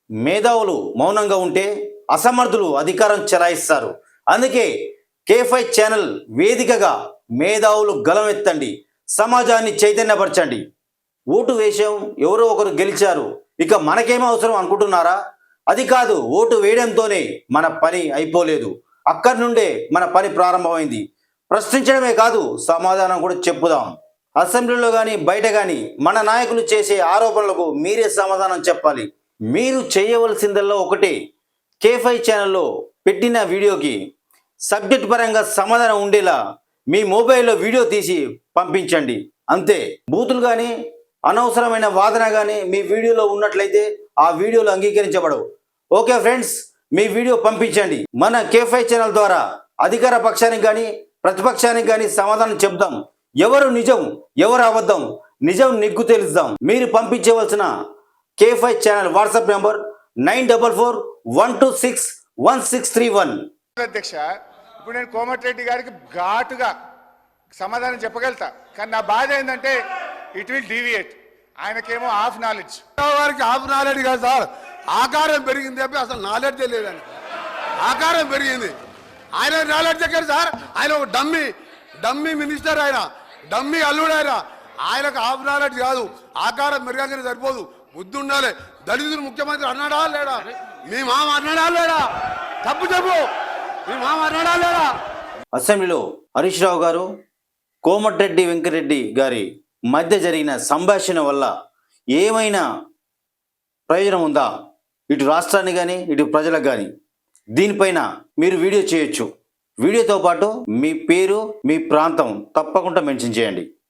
మేధావులు మౌనంగా ఉంటే అసమర్థులు అధికారం చెలాయిస్తారు. అందుకే K5 ఛానల్ వేదికగా మేధావులు గలమెత్తండి, సమాజాన్ని చైతన్యపరచండి. ఓటు వేశాం, ఎవరో ఒకరు గెలిచారు, ఇక మనకేం అవసరం అనుకుంటున్నారా? అది కాదు, ఓటు వేయడంతోనే మన పని అయిపోలేదు. అక్కడి నుండే మన పని ప్రారంభమైంది. ప్రశ్నించడమే కాదు, సమాధానం కూడా చెప్పుదాం. అసెంబ్లీలో కానీ బయట కానీ మన నాయకులు చేసే ఆరోపణలకు మీరే సమాధానం చెప్పాలి. మీరు చేయవలసిందల్లా ఒకటే, K5 ఛానల్లో పెట్టిన వీడియోకి సబ్జెక్ట్ పరంగా సమాధానం ఉండేలా మీ మొబైల్లో వీడియో తీసి పంపించండి. అంతే. బూతులు కానీ అనవసరమైన వాదన కానీ మీ వీడియోలో ఉన్నట్లయితే ఆ వీడియోలు అంగీకరించబడవు. ఓకే ఫ్రెండ్స్, మీ వీడియో పంపించండి. మన K5 ఛానల్ ద్వారా అధికార పక్షానికి కానీ ప్రతిపక్షానికి కానీ సమాధానం చెప్దాం. ఎవరు నిజం, ఎవరు అబద్ధం, నిజం నిగ్గు తెలుద్దాం. మీరు పంపించవలసిన K5 ఛానల్ వాట్సాప్ నెంబర్ 9441261631. అధ్యక్ష, ఇప్పుడు నేను కోమటిరెడ్డి గారికి ఘాటుగా సమాధానం చెప్పగలుగుతా, కానీ నా బాధ ఏంటంటే ఇట్ విల్ డీవియేట్. ఆయనకేమో హాఫ్ నాలెడ్జ్. వారికి హాఫ్ నాలెడ్జ్ కాదు సార్, ఆకారం పెరిగింది తప్పి అసలు నాలెడ్జ్ లేదని. ఆకారం పెరిగింది, ఆయన నాలెడ్జ్ ఎక్కడ సార్? ఆయన ఒక డమ్మీ మినిస్టర్, ఆయన డమ్మీ అల్లుడు. ఆయనకు హాఫ్ నాలెడ్జ్ కాదు, ఆకారం పెరగానే సరిపోదు, బుద్ధి ఉండాలి. దళితులు ముఖ్యమంత్రి అన్నాడా లేడా? మీ మామ అన్నాడా లేడా? తప్పు చెప్పు, మీ మామ అన్నాడా లేడా? అసెంబ్లీలో హరీష్ రావు గారు, కోమటిరెడ్డి వెంకటరెడ్డి గారి మధ్య జరిగిన సంభాషణ వల్ల ఏమైనా ప్రయోజనం ఉందా, ఇటు రాష్ట్రానికి కానీ ఇటు ప్రజలకు కానీ? దీనిపైన మీరు వీడియో చేయొచ్చు. వీడియోతో పాటు మీ పేరు, మీ ప్రాంతం తప్పకుండా మెన్షన్ చేయండి.